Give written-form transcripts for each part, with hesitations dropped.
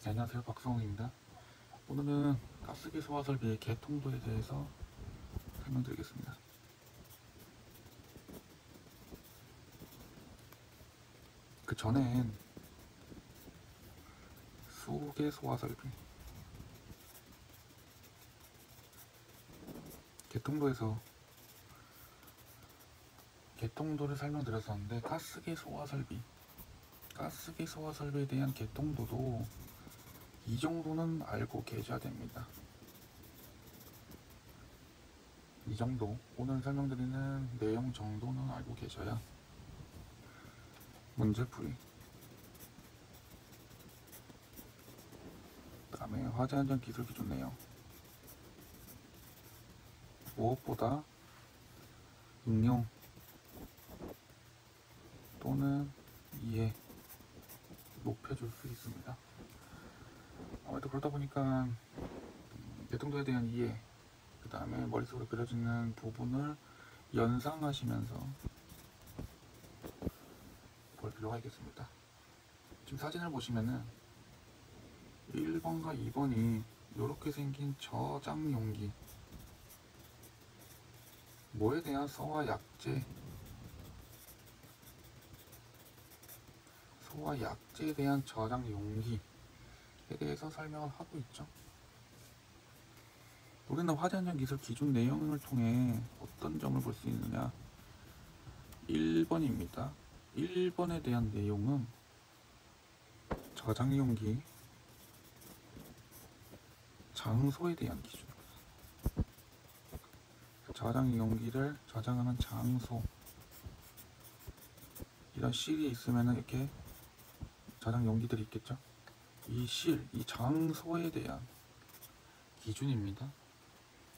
네, 안녕하세요, 박성훈입니다. 오늘은 가스기 소화 설비의 개통도에 대해서 설명드리겠습니다. 그 전엔 수계 소화 설비 개통도에서 개통도를 설명드렸었는데, 가스기 소화 설비에 대한 개통도도 이 정도는 알고 계셔야 됩니다. 이 정도, 오늘 설명드리는 내용 정도는 알고 계셔야 문제풀이. 그 다음에 화재안전 기술 기준 내용. 무엇보다 응용 또는 이해 높여줄 수 있습니다. 아무래도 그러다 보니까 개통도에 대한 이해, 그 다음에 머릿속으로 그려지는 부분을 연상하시면서 볼 필요가 있겠습니다. 지금 사진을 보시면은 1번과 2번이 이렇게 생긴 저장 용기, 뭐에 대한 소화 약재에 대한 저장 용기에 대해서 설명을 하고 있죠. 우리는 화재안전 기술 기준 내용을 통해 어떤 점을 볼 수 있느냐. 1번입니다. 1번에 대한 내용은 저장 용기 장소에 대한 기준입니다. 저장 용기를 저장하는 장소, 이런 실이 있으면 이렇게 저장 용기들이 있겠죠. 이 장소에 대한 기준입니다.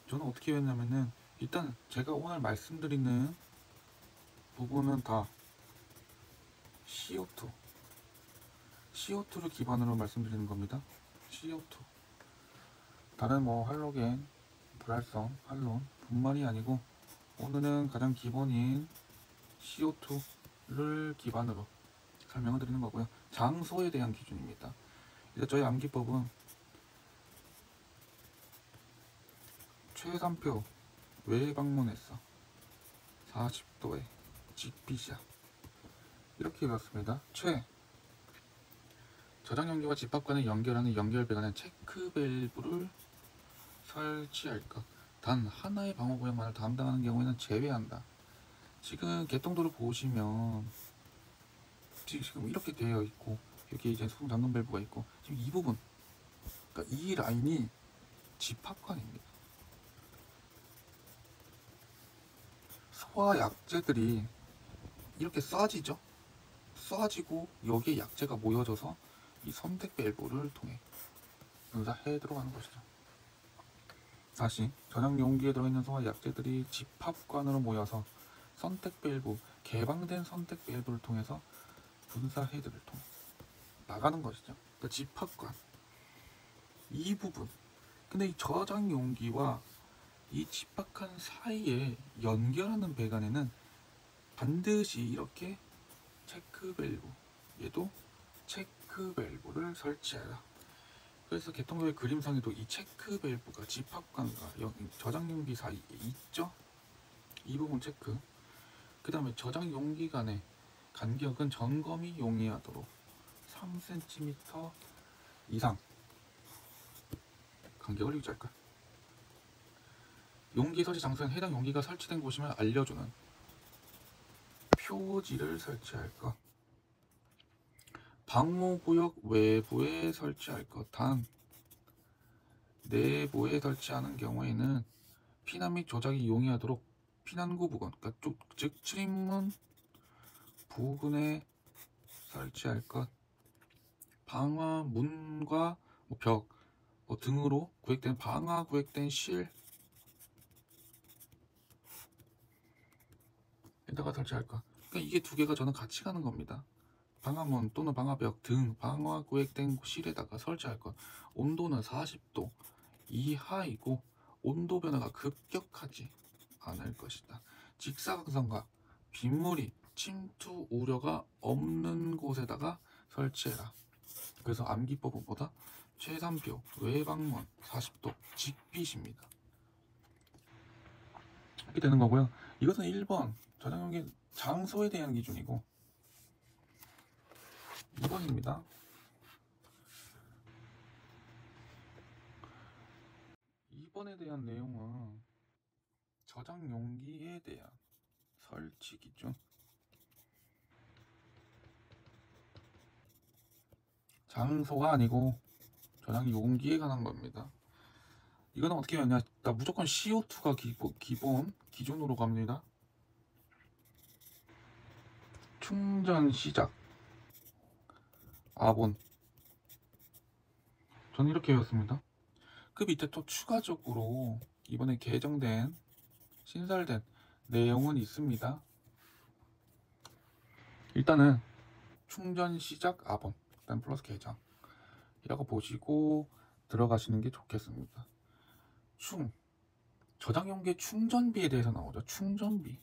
저는 어떻게 했냐면은, 일단 제가 오늘 말씀드리는 부분은 다 CO2를 기반으로 말씀드리는 겁니다. CO2. 다른 할로겐, 불활성, 할론, 분말이 아니고, 오늘은 가장 기본인 CO2를 기반으로 설명을 드리는 거고요. 장소에 대한 기준입니다. 이제 저희 암기법은 최산표 왜 방문했어? 40도에 직빗이야. 이렇게 배웠습니다. 저장 용기와 집합관을 연결하는 연결배관에 체크 밸브를 설치할 것. 단 하나의 방호 구역만을 담당하는 경우에는 제외한다. 지금 개통도를 보시면 지금 이렇게 되어 있고, 여기 이제 수동 잠금 밸브가 있고, 지금 이 부분, 그러니까 이 라인이 집합관입니다. 소화 약재들이 이렇게 쏴지고 여기에 약재가 모여져서 이 선택 밸브를 통해 분사해 들어가는 것이죠. 다시 저장 용기에 들어있는 소화 약재들이 집합관으로 모여서 선택 밸브, 개방된 선택 밸브를 통해서 분사 헤드를 통해 나가는 것이죠. 그러니까 집합관, 이 부분. 근데 이 저장 용기와 이 집합관 사이에 연결하는 배관에는 반드시 이렇게 체크 밸브, 얘도 체크 밸브를 설치해라. 그래서 개통도의 그림상에도 이 체크 밸브가 집합관과 저장 용기 사이에 있죠. 이 부분 체크. 그 다음에 저장 용기 간의 간격은 점검이 용이하도록 3cm 이상 간격을 유지할 것. 용기 설치 장소엔 해당 용기가 설치된 곳임을 알려주는 표지를 설치할 것. 방호구역 외부에 설치할 것. 단 내부에 설치하는 경우에는 피난 및 조작이 용이하도록 피난구 부근, 그러니까 즉 출입문 부근에 설치할 것. 방화 문과 벽 등으로 구획된 방화 구획된 실에다가 설치할 것. 그러니까 이게 두 개가 저는 같이 가는 겁니다. 방화문 또는 방화벽 등 방화 구획된 실에다가 설치할 것. 온도는 40도 이하이고 온도 변화가 급격하지 않을 것이다. 직사광선과 빗물이 침투 우려가 없는 곳에다가 설치해라. 그래서 암기법보다 최단표, 외방문 40도, 직빗입니다. 이렇게 되는 거고요. 이것은 1번 저장용기 장소에 대한 기준이고 2번입니다. 2번에 대한 내용은 저장 용기에 대한 설치 기준, 장소가 아니고 저장 용기에 관한 겁니다. 이거는 어떻게 하냐, 나 무조건 CO2가 기본 기준으로 갑니다. 충전 시작 아본, 저는 이렇게 외웠습니다. 그 밑에 또 추가적으로 이번에 개정된 신설된 내용은 있습니다. 일단은 충전 시작 아본, 일단 플러스 개정이라고 보시고 들어가시는 게 좋겠습니다. 저장 용기의 충전비에 대해서 나오죠. 충전비는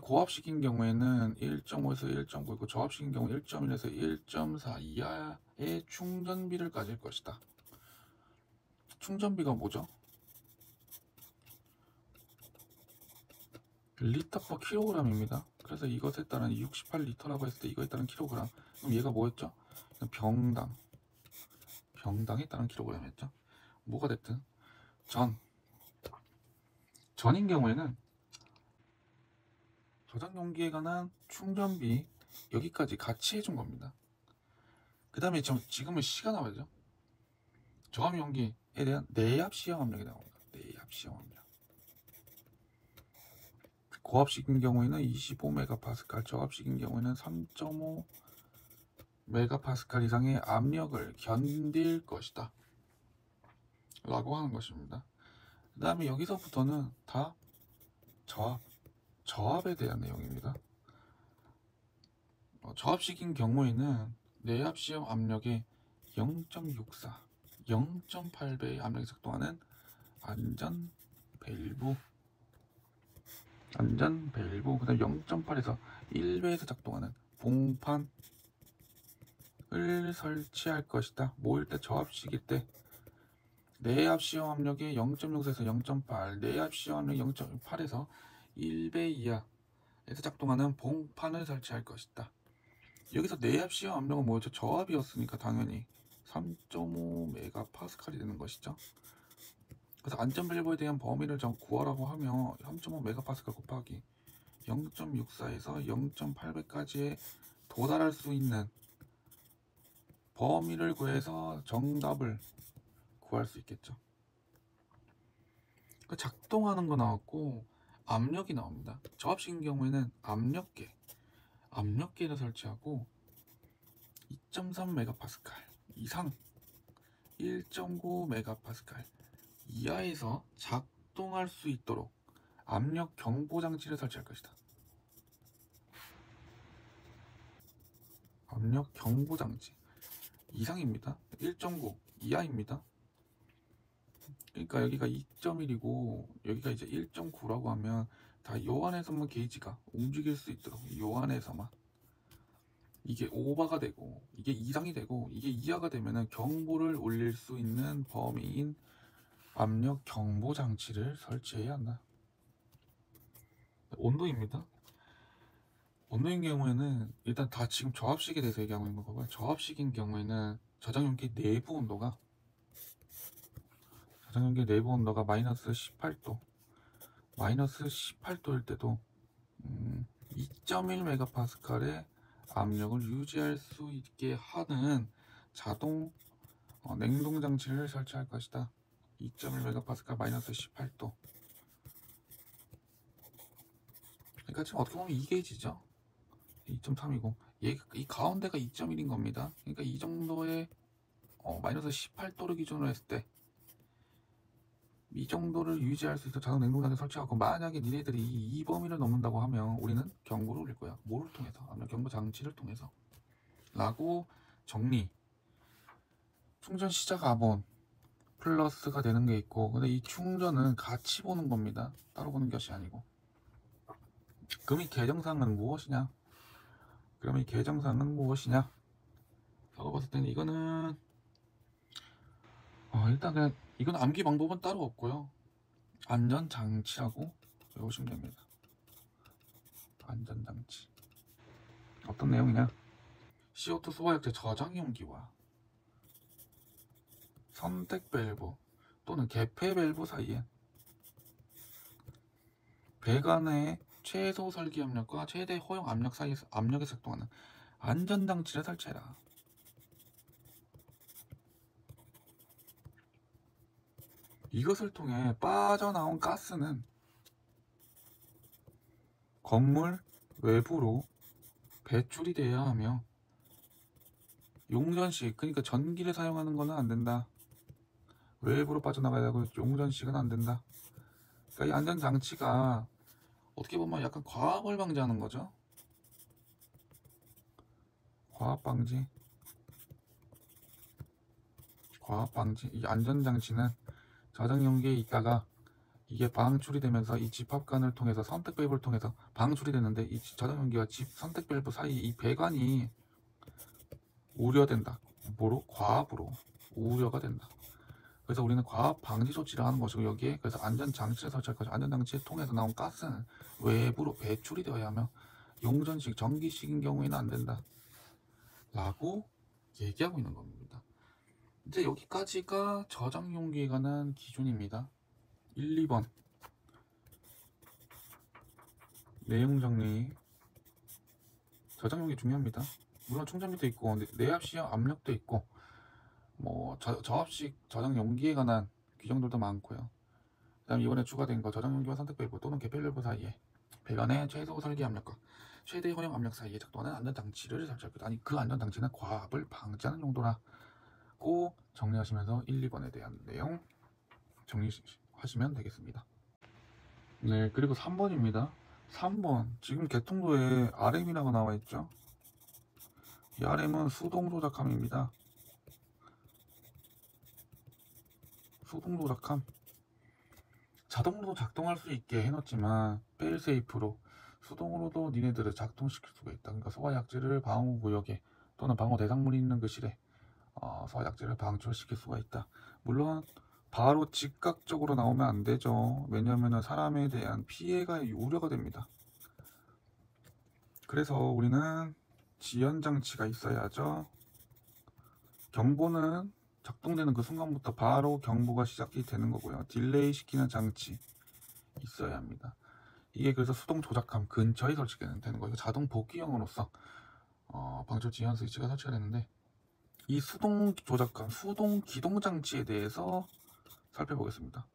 고압식인 경우에는 1.5에서 1.9이고 저압식인 경우 1.1에서 1.4 이하의 충전비를 가질 것이다. 충전비가 뭐죠? 리터 퍼 킬로그램입니다. 그래서 이것에 따른 68리터라고 했을 때 이거에 따른 킬로그램, 그럼 얘가 뭐였죠? 병당에 따른 킬로그램이었죠. 뭐가 됐든 전인 경우에는 저장 용기에 관한 충전비 여기까지 같이 해준 겁니다. 그 다음에 지금은 시가 나와야죠. 저압 용기에 대한 내압 시험 압력이 나옵니다. 내압 시험 압력. 고압식인 경우에는 25메가파스칼, 저압식인 경우에는 3.5메가파스칼 이상의 압력을 견딜 것이다 라고 하는 것입니다. 그 다음에 여기서부터는 다 저압에 대한 내용입니다. 저압식인 경우에는 내압 시험 압력의 0.64, 0.8배의 압력이 작동하는 안전 밸브, 그 다음 0.8에서 1배에서 작동하는 봉판을 설치할 것이다. 뭐일 때? 저압식일 때 내압 시험 압력의 0.64에서 0.8, 내압 시험 압력 0.8에서 1배 이하에서 작동하는 봉판을 설치할 것이다. 여기서 내압 시험 압력은 뭐였죠? 저압이었으니까 당연히 3.5메가파스칼이 되는 것이죠. 그래서 안전 밸브에 대한 범위를 구하라고 하면 3.5메가파스칼 곱하기 0.64에서 0.8배까지에 도달할 수 있는 범위를 구해서 정답을 구할 수 있겠죠. 작동하는 거 나왔고 압력이 나옵니다. 저압식인 경우에는 압력계를 설치하고 2.3메가파스칼 이상 1.9메가파스칼 이하에서 작동할 수 있도록 압력 경보 장치를 설치할 것이다. 압력 경보 장치 이상입니다. 1.9 이하입니다. 그러니까 여기가 2.1이고 여기가 이제 1.9라고 하면 다 요 안에서만 게이지가 움직일 수 있도록 요 안에서만, 이게 오버가 되고 이게 이상이 되고 이게 이하가 되면은 경보를 울릴 수 있는 범위인 압력 경보 장치를 설치해야 한다. 온도입니다. 온도인 경우에는 일단 다 지금 저압식에 대해서 얘기하고 있는 거고요. 저압식인 경우에는 저장 용기 내부 온도가 마이너스 18도, 마이너스 18도일 때도 2.1메가파스칼의 압력을 유지할 수 있게 하는 자동 냉동 장치를 설치할 것이다. 2.1메가파스칼 마이너스 18도. 그러니까 지금 어떻게 보면 2게이지죠. 2.3이고 이 가운데가 2.1인 겁니다. 그러니까 이 정도의 마이너스 18도를 기준으로 했을 때 이 정도를 유지할 수 있어 자동 냉동장치 설치하고, 만약에 니네들이 이 범위를 넘는다고 하면 우리는 경고를 울릴 거야. 뭐를 통해서? 압력 경보 장치를 통해서 라고 정리. 충전 시작 아본 플러스가 되는 게 있고, 근데 이 충전은 같이 보는 겁니다. 따로 보는 것이 아니고. 그럼 이 개정사항은 무엇이냐? 그러면 이 개정사항은 무엇이냐? 라고 봤을 때는 이거는 일단 그냥 이건 암기 방법은 따로 없고요. 안전장치라고 외우시면 됩니다. 안전장치. 어떤 내용이냐? CO2 소화약제 저장용기와 선택 밸브 또는 개폐 밸브 사이에 배관의 최소 설기 압력과 최대 허용 압력 사이에서 압력에 작동하는 안전장치를 설치해라. 이것을 통해 빠져나온 가스는 건물 외부로 배출이 되어야 하며 용전식, 그러니까 전기를 사용하는 것은 안 된다. 외부로 빠져나가야 되고 용전식은 안 된다. 그러니까 이 안전장치가 어떻게 보면 약간 과압을 방지하는 거죠. 과압 방지. 이 안전장치는 저장용기에 있다가 이게 방출이 되면서 이 집합관을 통해서 선택 밸브를 통해서 방출이 되는데 이 저장용기와 선택 밸브 사이 이 배관이 우려된다. 뭐로? 과압으로 우려가 된다. 그래서 우리는 과압 방지 조치를 하는 것이고, 여기에 그래서 안전장치를 설치할 것이고, 안전장치를 통해서 나온 가스는 외부로 배출이 되어야 하며 용전식, 전기식인 경우에는 안 된다 라고 얘기하고 있는 겁니다. 이제 여기까지가 저장용기에 관한 기준입니다. 1, 2번 내용 정리. 저장용기 중요합니다. 물론 충전기도 있고 내압시형 압력도 있고 뭐 저압식 저장용기에 관한 규정들도 많고요. 그 다음 이번에 추가된 거 저장용기와 선택 밸브 또는 개폐 밸브 사이에 배관의 최소 설기 압력과 최대 허용 압력 사이에 작동하는 안전장치를 설치할 것. 아니 그 안전장치는 과압을 방지하는 용도라고 정리하시면서 1, 2번에 대한 내용 정리하시면 되겠습니다. 네, 그리고 3번입니다. 3번 지금 개통도에 RM이라고 나와 있죠. 이 RM은 수동 조작함입니다. 수동 조작함. 자동으로 작동할 수 있게 해놓지만 페일세이프로 수동으로도 니네들을 작동시킬 수가 있다. 그러니까 소화약제를 방호구역에 또는 방호 대상물이 있는 그 실에 소화약제를 방출시킬 수가 있다. 물론 바로 즉각적으로 나오면 안 되죠. 왜냐하면 사람에 대한 피해가 우려가 됩니다. 그래서 우리는 지연장치가 있어야죠. 경보는 작동되는 그 순간부터 바로 경보가 시작이 되는 거고요. 딜레이 시키는 장치 있어야 합니다. 이게 그래서 수동 조작함 근처에 설치가 되는 거예요. 자동 복귀형으로서 방출 지연 스위치가 설치가 되는데, 이 수동 조작함, 수동 기동 장치에 대해서 살펴보겠습니다.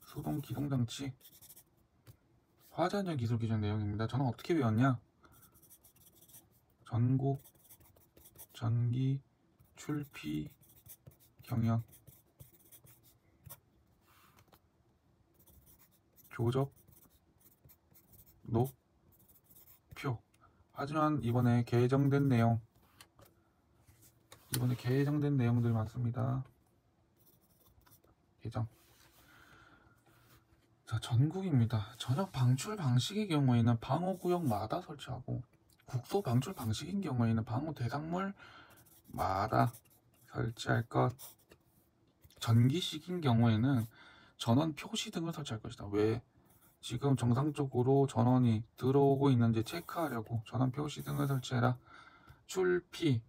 수동 기동 장치 화재안전 기술 기준 내용입니다. 저는 어떻게 외웠냐? 전곡 전기 출피 경영 교적 녹표. 하지만 이번에 개정된 내용들 많습니다. 개정. 자, 전국입니다. 전역 방출 방식의 경우에는 방호구역마다 설치하고, 국소 방출 방식인 경우에는 방호 대상물마다 설치할 것. 전기식인 경우에는 전원 표시 등을 설치할 것이다. 왜? 지금 정상적으로 전원이 들어오고 있는지 체크하려고 전원 표시 등을 설치해라. 출피,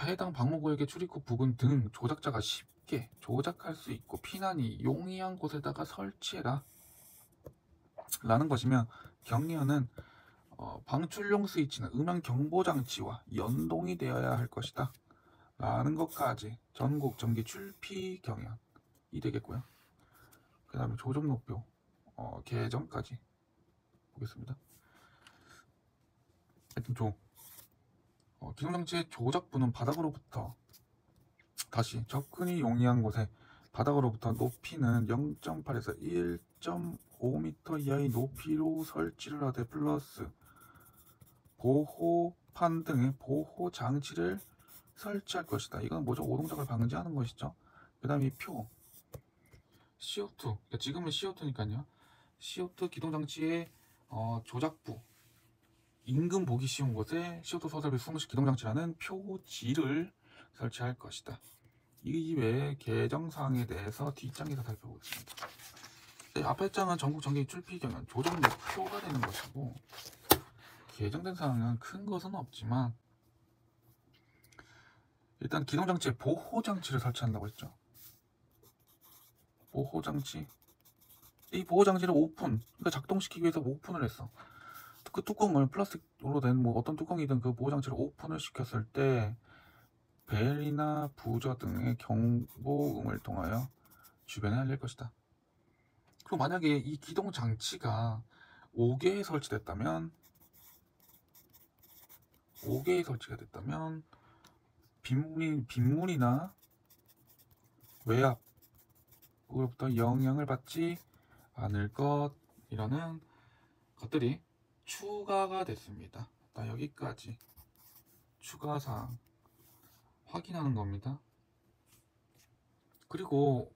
해당 방호구역의 출입구 부근 등 조작자가 쉽게 조작할 수 있고 피난이 용이한 곳에다가 설치해라 라는 것이며, 경리어는 방출용 스위치는 음향 경보 장치와 연동이 되어야 할 것이다 라는 것까지 전국 전기 출피 경연이 되겠고요. 그 다음에 조정 목표 개정까지 보겠습니다. 하여튼 기동장치의 조작부는 바닥으로부터 다시 접근이 용이한 곳에 바닥으로부터 높이는 0.8에서 1.5m 이하의 높이로 설치를 하되 플러스 보호판 등의 보호 장치를 설치할 것이다. 이건 뭐죠? 오동작을 방지하는 것이죠. 그 다음에 이 표 CO2, 그러니까 지금은 CO2니까요. CO2 기동장치의 조작부 임금 보기 쉬운 곳에 CO2 소설비 수동식 기동장치라는 표지를 설치할 것이다. 이외에 개정사항에 대해서 뒷장에서 살펴보겠습니다. 네, 앞에 장은 전국 전기 출피 경연 조정 목표가 되는 것이고, 개정된 사항은 큰 것은 없지만 일단 기동장치에 보호장치를 설치한다고 했죠. 보호장치, 이 보호장치를 오픈, 그러니까 작동시키기 위해서 오픈을 했어. 그 뚜껑을 플라스틱으로 된 뭐 어떤 뚜껑이든 그 보호장치를 오픈을 시켰을 때 벨이나 부저 등의 경보음을 통하여 주변에 알릴 것이다. 그리고 만약에 이 기동장치가 5개에 설치됐다면, 5개에 설치가 됐다면 빗물이나 외압으로부터 영향을 받지 않을 것이라는 것들이 추가가 됐습니다. 여기까지 추가사항 확인하는 겁니다. 그리고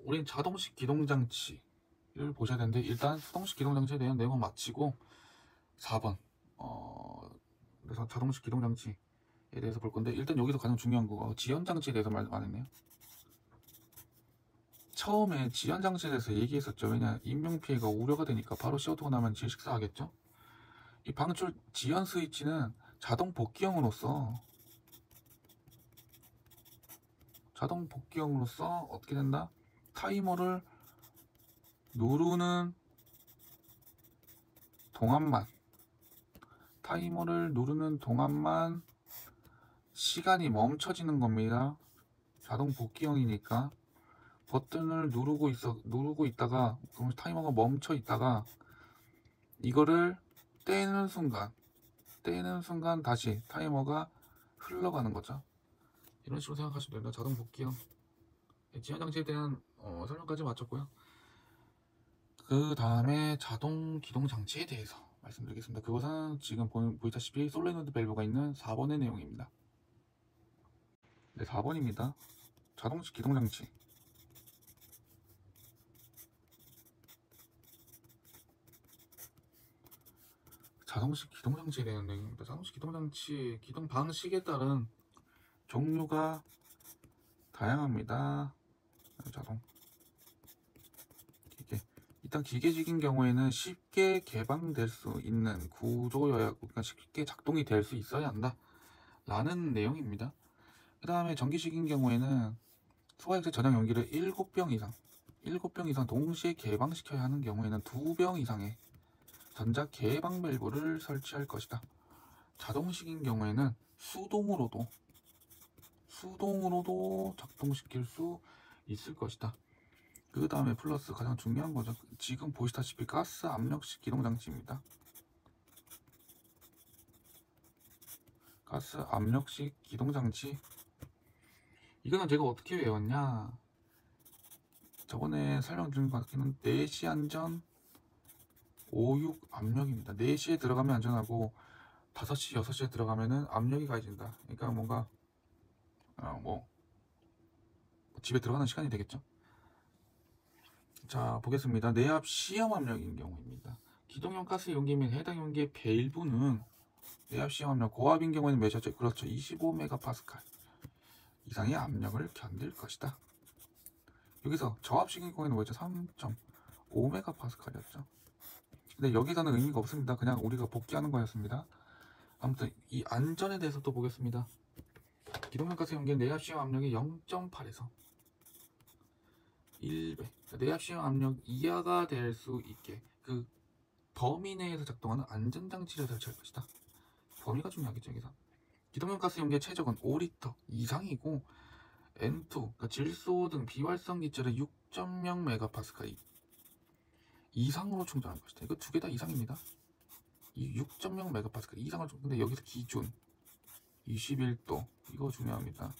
우린 자동식 기동장치를 보셔야 되는데, 일단 수동식 기동장치에 대한 내용은 마치고 4번 그래서 자동식 기동장치에 대해서 볼 건데, 일단 여기서 가장 중요한 거 지연장치에 대해서 말 안 했네요. 처음에 지연장치에 대해서 얘기했었죠. 왜냐, 인명피해가 우려가 되니까 바로 CO2가 나면 제일 식사하겠죠. 이 방출 지연 스위치는 자동 복귀형으로서 어떻게 된다? 타이머를 누르는 동안만 시간이 멈춰지는 겁니다. 자동 복귀형이니까 버튼을 누르고 있다가 타이머가 멈춰 있다가 이거를 떼는 순간 다시 타이머가 흘러가는 거죠. 이런 식으로 생각하시면 됩니다. 자동 복귀형. 지연장치에 대한 설명까지 마쳤고요. 그 다음에 자동 기동 장치에 대해서 말씀드리겠습니다. 그것은 지금 보이다시피 솔레노이드 밸브가 있는 4번의 내용입니다. 네, 4번입니다. 자동식 기동 장치. 자동식 기동 장치에 대한 내용입니다. 자동식 기동 장치 기동 방식에 따른 종류가 다양합니다. 자동 기계. 일단 기계적인 경우에는 쉽게 개방될 수 있는 구조여야, 그러니까 쉽게 작동이 될 수 있어야 한다 라는 내용입니다. 그 다음에 전기식인 경우에는 소화액체 저장 용기를 7병 이상 동시에 개방시켜야 하는 경우에는 2병 이상의 전자 개방 밸브를 설치할 것이다. 자동식인 경우에는 수동으로도 작동시킬 수 있을 것이다. 그 다음에 플러스 가장 중요한 거죠. 지금 보시다시피 가스 압력식 기동장치입니다. 가스 압력식 기동장치, 이거는 제가 어떻게 외웠냐, 저번에 설명드린 것 같기는 4시 안전 56 압력입니다. 4시에 들어가면 안전하고 5시, 6시에 들어가면은 압력이 가해진다. 그러니까 뭔가 집에 들어가는 시간이 되겠죠. 자, 보겠습니다. 내압 시험 압력인 경우입니다. 기동용 가스 용기 및 해당 용기의 밸브는 내압 시험 압력, 고압인 경우에는 몇이었죠? 그렇죠, 25MPa 이상의 압력을 견딜 것이다. 여기서 저압식인 경우에는 뭐였죠? 3.5MPa였죠. 근데 여기서는 의미가 없습니다. 그냥 우리가 복귀하는 거였습니다. 아무튼 이 안전에 대해서 또 보겠습니다. 기동용 가스 용기의 내압 시험 압력이 0.8에서 1배, 내압 시험 압력 이하가 될 수 있게 그 범위 내에서 작동하는 안전장치를 설치할 것이다. 범위가 중요하겠죠. 여기서 기동용 가스 용기의 최적은 5리터 이상이고 N2, 그러니까 질소 등 비활성 기체를 6.0MPa 이상으로 충전할 것이다. 이거 두 개 다 이상입니다. 이 6.0MPa 이상을 근데 여기서 기준 21도, 이거 중요합니다.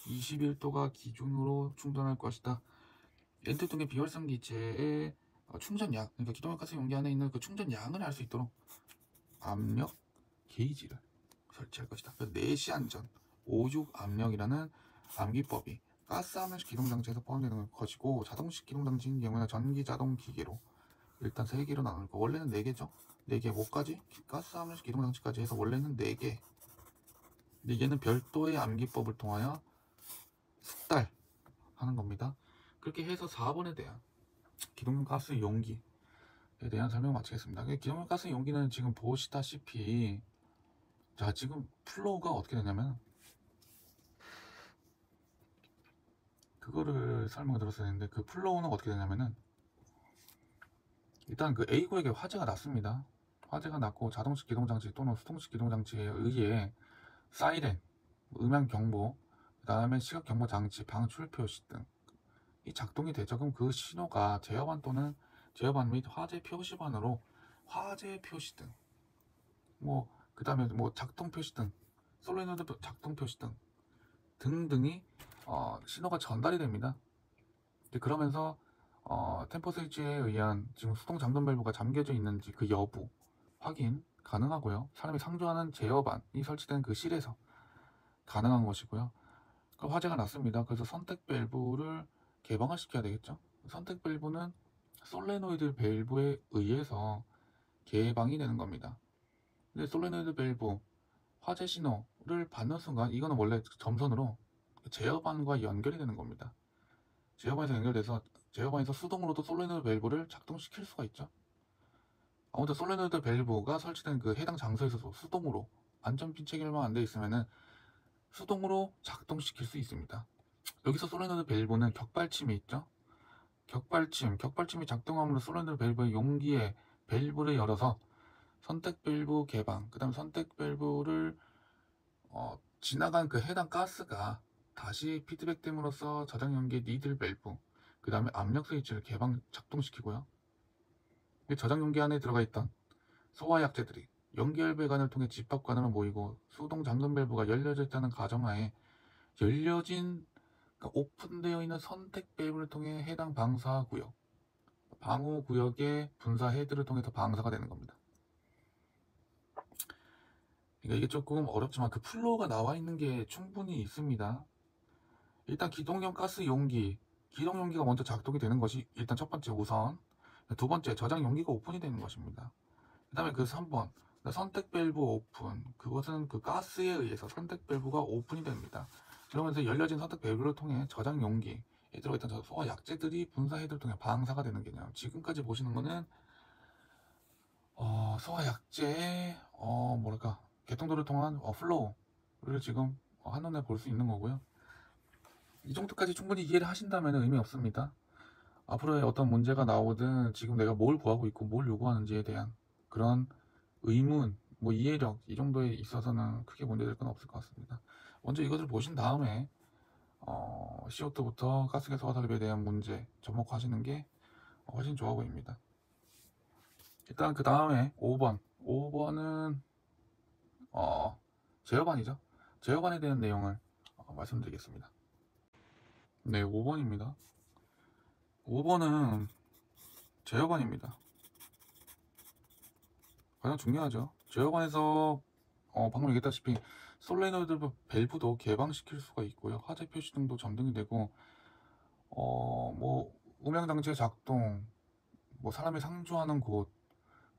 21도가 기준으로 충전할 것이다. N2 등의 비활성 기체의 충전량, 그러니까 기동용 가스 용기 안에 있는 그 충전량을 알 수 있도록 압력 게이지를 설치할 것이다. 4시 안전 56 압력이라는 암기법이 가스 압력식 기동장치에서 포함되는 것이고, 자동식 기동장치인 경우는 전기 자동 기계로 일단 3개로 나눌 거. 원래는 4개죠. 4개 뭐까지? 가스 함유식 기동장치까지 해서 원래는 4개. 근데 얘는 별도의 암기법을 통하여 숙달하는 겁니다. 그렇게 해서 4번에 대한 기동용 가스 용기에 대한 설명 마치겠습니다. 기동용 가스 용기는 지금 보시다시피 자, 지금 플로우가 어떻게 되냐면 그거를 설명을 들었어야 했는데, 그 플로우는 어떻게 되냐면은 일단 그 A구역에 화재가 났습니다. 화재가 났고 자동식 기동장치 또는 수동식 기동장치에 의해 사이렌, 음향 경보, 그 다음에 시각 경보 장치, 방출 표시 등이 작동이 되죠. 그럼 그 신호가 제어반 또는 제어반 및 화재 표시반으로 화재 표시 등, 그 다음에 작동 표시 등, 솔레노이드 작동 표시 등 등등이 신호가 전달이 됩니다. 그러면서 템퍼 스위치에 의한 지금 수동 잠금 밸브가 잠겨져 있는지 그 여부 확인 가능하고요. 사람이 상주하는 제어반이 설치된 그 실에서 가능한 것이고요. 그 화재가 났습니다. 그래서 선택 밸브를 개방을 시켜야 되겠죠. 선택 밸브는 솔레노이드 밸브에 의해서 개방이 되는 겁니다. 근데 솔레노이드 밸브 화재 신호를 받는 순간 이거는 원래 점선으로 제어반과 연결이 되는 겁니다. 제어반에서 연결돼서 제어반에서 수동으로도 솔레노이드 밸브를 작동시킬 수가 있죠. 아무튼 솔레노이드 밸브가 설치된 그 해당 장소에서 수동으로 안전핀 체결만 안 돼 있으면은 수동으로 작동시킬 수 있습니다. 여기서 솔레노이드 밸브는 격발침이 있죠. 격발침이 작동함으로 솔레노이드 밸브의 용기에 밸브를 열어서 선택 밸브 개방, 그 다음 선택 밸브를 지나간 그 해당 가스가 다시 피드백됨으로써 저장 용기의 니들 밸브, 그 다음에 압력 스위치를 개방 작동시키고요. 저장 용기 안에 들어가 있던 소화 약재들이 연결 배관을 통해 집합관으로 모이고 수동 잠금 밸브가 열려져 있다는 가정하에 열려진, 그러니까 오픈되어 있는 선택 밸브를 통해 해당 방사 구역, 방호 구역의 분사 헤드를 통해서 방사가 되는 겁니다. 그러니까 이게 조금 어렵지만 그 플로우가 나와 있는 게 충분히 있습니다. 일단 기동용 가스 용기, 기동 용기가 먼저 작동이 되는 것이 일단 첫 번째 우선. 두 번째, 저장 용기가 오픈이 되는 것입니다. 그 다음에 그 3번, 선택 밸브 오픈. 그것은 그 가스에 의해서 선택 밸브가 오픈이 됩니다. 그러면서 열려진 선택 밸브를 통해 저장 용기에 들어있던 소화 약재들이 분사 헤드를 통해 방사가 되는 개념. 지금까지 보시는 거는 소화 약재의 개통도를 통한 플로우를 지금 한눈에 볼 수 있는 거고요. 이 정도까지 충분히 이해를 하신다면 의미 없습니다. 앞으로의 어떤 문제가 나오든 지금 내가 뭘 구하고 있고 뭘 요구하는지에 대한 그런 의문, 이해력 이 정도에 있어서는 크게 문제될 건 없을 것 같습니다. 먼저 이것을 보신 다음에 CO2부터 가스개수 화살입에 대한 문제 접목하시는 게 훨씬 좋아 보입니다. 일단 그 다음에 5번은 제어반이죠. 제어반에 대한 내용을 말씀드리겠습니다. 네, 5번입니다. 5번은 제어반입니다. 가장 중요하죠. 제어반에서 방금 얘기했다시피 솔레노이드 밸브도 개방시킬 수가 있고요. 화재 표시 등도 점등이 되고 음향장치의 작동, 사람이 상주하는 곳,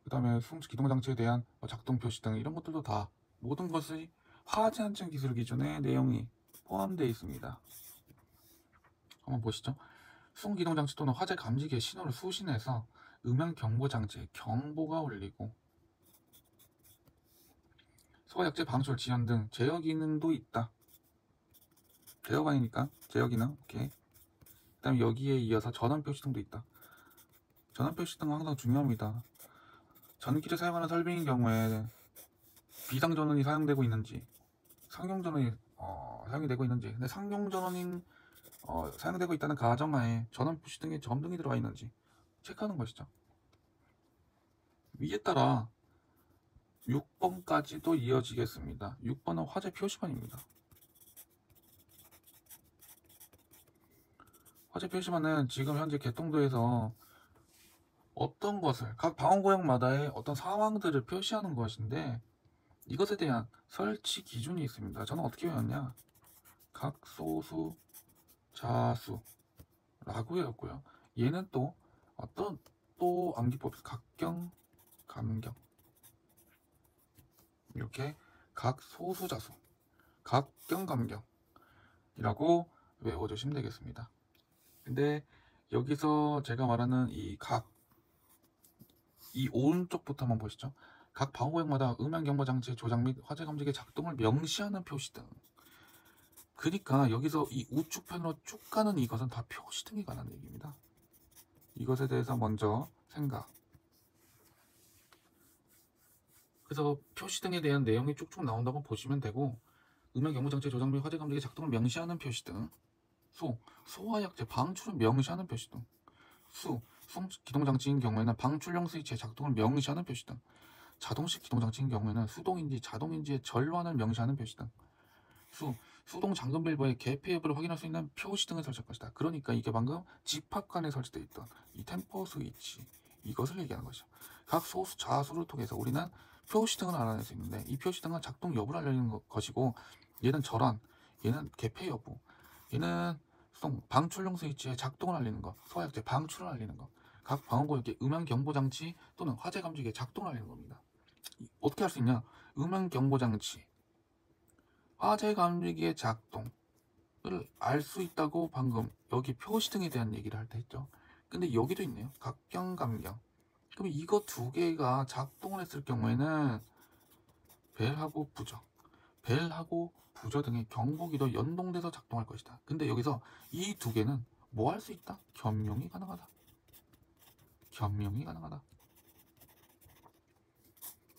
그 다음에 수동식 기동장치에 대한 작동 표시 등 이런 것들도 다 모든 것이 화재 안전 기술 기준의 내용이 포함되어 있습니다. 한번 보시죠. 수동 기동장치 또는 화재 감지기의 신호를 수신해서 음향 경보 장치에 경보가 울리고 소화 약재 방출 지연 등 제어 기능도 있다. 제어반이니까 제어 기능. 오케이. 그 다음에 여기에 이어서 전원 표시 등도 있다. 전원 표시 등은 항상 중요합니다. 전기를 사용하는 설비인 경우에 비상 전원이 사용되고 있는지, 상용 전원이 사용이 되고 있는지, 근데 상용 전원이 사용되고 있다는 가정하에 전원 표시 등에 점등이 들어가 있는지 체크하는 것이죠. 위에 따라 6번까지도 이어지겠습니다. 6번은 화재 표시반입니다. 화재 표시반은 지금 현재 개통도에서 어떤 것을 각 방어구역마다의 어떤 상황들을 표시하는 것인데 이것에 대한 설치 기준이 있습니다. 저는 어떻게 외웠냐? 각소수 자수라고 외웠고요. 얘는 또 어떤 또 암기법 각경, 감경 이렇게 각소수자수, 각경, 감경이라고 외워주시면 되겠습니다. 근데 여기서 제가 말하는 이 오른쪽부터 한번 보시죠. 각 방어구역마다 음향 경보 장치 조작 및 화재 감지기의 작동을 명시하는 표시 등. 그러니까 여기서 이 우측편으로 쭉 가는 이것은 다 표시 등에 관한 얘기입니다. 이것에 대해서 먼저 생각. 그래서 표시 등에 대한 내용이 쭉쭉 나온다고 보시면 되고, 음향 경보 장치 조작 및 화재 감지기의 작동을 명시하는 표시 등. 소화약제 방출을 명시하는 표시 등. 기동장치인 경우에는 방출용 스위치의 작동을 명시하는 표시 등. 자동식 기동장치인 경우에는 수동인지 자동인지의 전환을 명시하는 표시 등. 수동 잠금 밸브의 개폐 여부를 확인할 수 있는 표시 등을 설치할 것이다. 그러니까 이게 방금 집합관에 설치되어 있던 이 템퍼 스위치, 이것을 얘기하는 것이죠. 각 소수 자수를 통해서 우리는 표시 등을 알아낼 수 있는데, 이 표시 등은 작동 여부를 알리는 것이고, 얘는 전환, 얘는 개폐 여부, 얘는 방출용 스위치의 작동을 알리는 것, 소화약제 방출을 알리는 것, 각 방어구역의 음향 경보 장치 또는 화재 감지기의 작동을 알리는 겁니다. 어떻게 할 수 있냐? 음향 경보 장치, 화재 감지기의 작동을 알 수 있다고 방금 여기 표시 등에 대한 얘기를 할 때 했죠. 근데 여기도 있네요. 각경, 감경. 그럼 이거 두 개가 작동을 했을 경우에는 벨하고 부저 등의 경보기도 연동돼서 작동할 것이다. 근데 여기서 이 두 개는 뭐 할 수 있다? 겸용이 가능하다.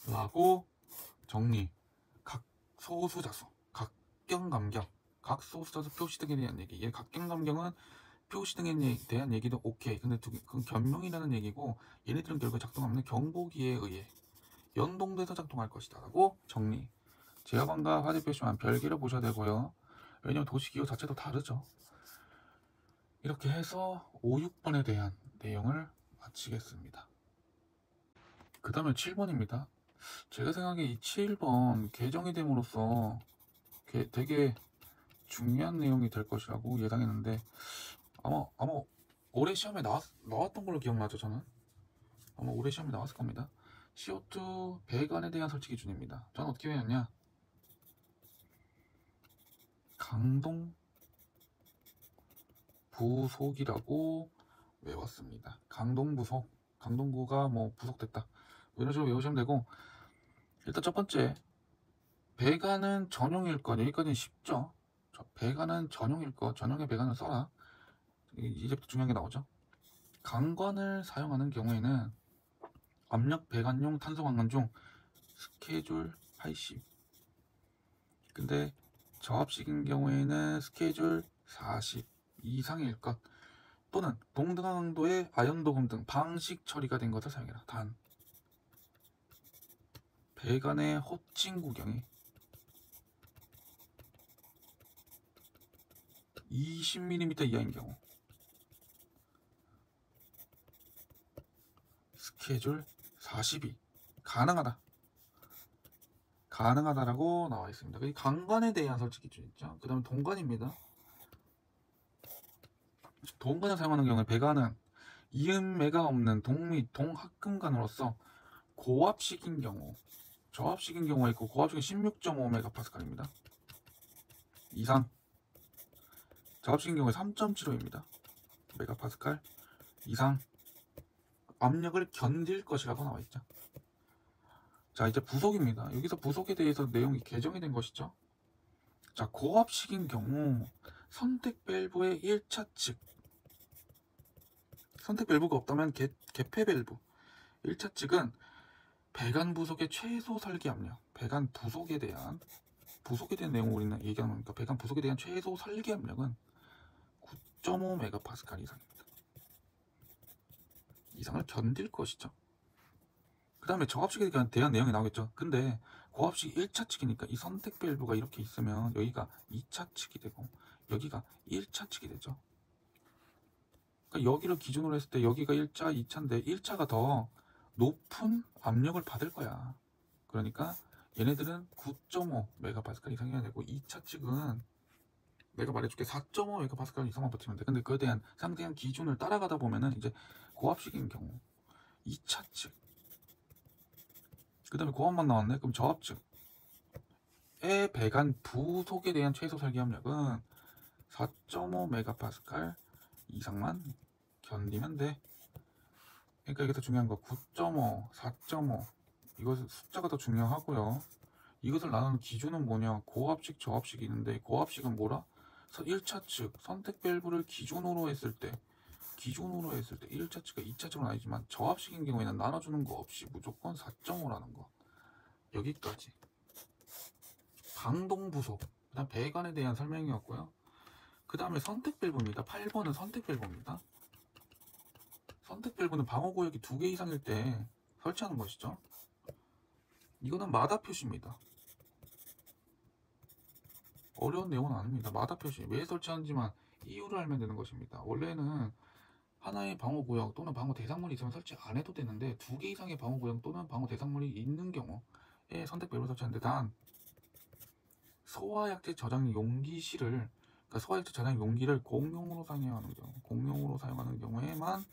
라고 정리. 각소수자수, 각경, 감경, 각소수자수 표시 등에 대한 얘기. 얘 각경, 감경은 표시 등에 대한 얘기도 오케이. 근데 그건 겸용이라는 얘기고, 얘네들은 결국 작동하는 경보기에 의해 연동돼서 작동할 것이다 라고 정리. 제어반과 화재 표시만 별개로 보셔야 되고요. 왜냐면 도시기호 자체도 다르죠. 이렇게 해서 5, 6번에 대한 내용을 마치겠습니다. 그 다음에 7번입니다. 제가 생각에 이 7번 개정이 됨으로써 되게 중요한 내용이 될 것이라고 예상했는데, 아마 올해 시험에 나왔던 걸로 기억나죠. 저는 아마 올해 시험에 나왔을 겁니다. CO2 배관에 대한 설치 기준입니다. 저는 어떻게 외웠냐? 강동 부속이라고 외웠습니다. 강동 부속, 강동구가 뭐 부속됐다, 이런 식으로 외우시면 되고, 일단 첫 번째, 배관은 전용일 것. 여기까지는 쉽죠. 배관은 전용일 것. 전용의 배관을 써라. 이제부터 중요한 게 나오죠. 강관을 사용하는 경우에는 압력 배관용 탄소 강관 중 스케줄 80. 근데 저압식인 경우에는 스케줄 40 이상일 것, 또는 동등한 강도의 아연 도금 등 방식 처리가 된 것을 사용해라. 단, 배관의 호칭 구경이 20mm 이하인 경우 스케줄 40이 가능하다라고 나와 있습니다. 이 강관에 대한 설치 기준 있죠. 그 다음에 동관입니다. 동관을 사용하는 경우에 배관은 이음매가 없는 동 및 동합금관으로서 고압식인 경우, 저압식인 경우가 있고, 고압식은 16.5MPa입니다. 이상, 저압식인 경우에 3.75입니다. 메가파스칼 이상 압력을 견딜 것이라고 나와 있죠. 자, 이제 부속입니다. 여기서 부속에 대해서 내용이 개정이 된 것이죠. 자, 고압식인 경우 선택 밸브의 1차 측, 선택 밸브가 없다면 개폐 밸브 1차 측은 배관 부속의 최소 설계 압력, 배관 부속에 대한 내용을 우리는 얘기하는 거니까, 배관 부속에 대한 최소 설계 압력은 9.5MPa 이상입니다. 이상을 견딜 것이죠. 그 다음에 저압식에 대한 내용이 나오겠죠. 근데 고압식이 1차 측이니까 이 선택 밸브가 이렇게 있으면 여기가 2차 측이 되고 여기가 1차 측이 되죠. 그러니까 여기를 기준으로 했을 때 여기가 1차, 2차인데 1차가 더 높은 압력을 받을 거야. 그러니까 얘네들은 9.5MPa 이상이어야 되고, 2차 측은 내가 말해줄게, 4.5MPa 이상만 버티면 돼. 근데 그에 대한 상대한 기준을 따라가다 보면은 이제 고압식인 경우 2차 측, 그 다음에 고압만 나왔네. 그럼 저압 측의 배관 부속에 대한 최소 설계 압력은 4.5 MPa 이상만 견디면 돼. 그러니까 이게 더 중요한 거 9.5, 4.5 이것은 숫자가 더 중요하고요. 이것을 나누는 기준은 뭐냐? 고압식, 저압식이 있는데 고압식은 뭐라? 1차 측 선택 밸브를 기준으로 했을 때 1차 측과 2차 측은 아니지만 저압식인 경우에는 나눠주는 거 없이 무조건 4.5라는 거. 여기까지. 방동부속, 그다음 배관에 대한 설명이었고요. 그 다음에 선택 밸브입니다. 8번은 선택 밸브입니다. 선택 밸브는 방어 구역이 2개 이상일 때 설치하는 것이죠. 이거는 마다 표시입니다. 어려운 내용은 아닙니다. 마다 표시. 왜 설치하는지만 이유를 알면 되는 것입니다. 원래는 하나의 방어 구역 또는 방어 대상물이 있으면 설치 안 해도 되는데 2개 이상의 방어 구역 또는 방어 대상물이 있는 경우에 선택 밸브를 설치하는데 단 소화약제 저장 용기실을, 그러니까 소화약제 저장 용기를 공용으로 사용하는 경우에만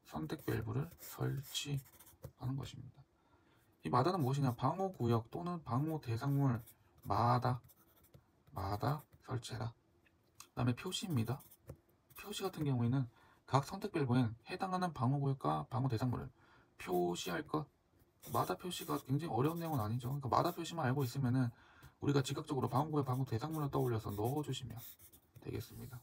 선택 밸브를 설치하는 것입니다. 이 마다는 무엇이냐? 방어 구역 또는 방어 대상물 마다 설치해라. 그 다음에 표시입니다. 표시 같은 경우에는 각 선택 밸브엔 해당하는 방어 구역과 방어 대상물을 표시할 것. 마다 표시가 굉장히 어려운 내용은 아니죠. 그러니까 마다 표시만 알고 있으면은 우리가 지각적으로 방어 구역, 방어 대상물을 떠올려서 넣어주시면 되겠습니다.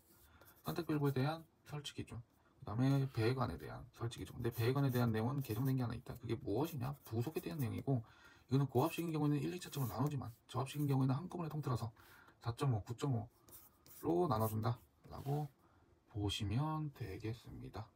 선택 밸브에 대한 설치 기준, 그 다음에 배관에 대한 설치 기준. 근데 배관에 대한 내용은 개정된 게 하나 있다. 그게 무엇이냐? 부속에 대한 내용이고, 이거는 고압식인 경우에는 1, 2차적으로 나누지만 저압식인 경우에는 한꺼번에 통틀어서 4.5, 9.5로 나눠준다 라고 보시면 되겠습니다.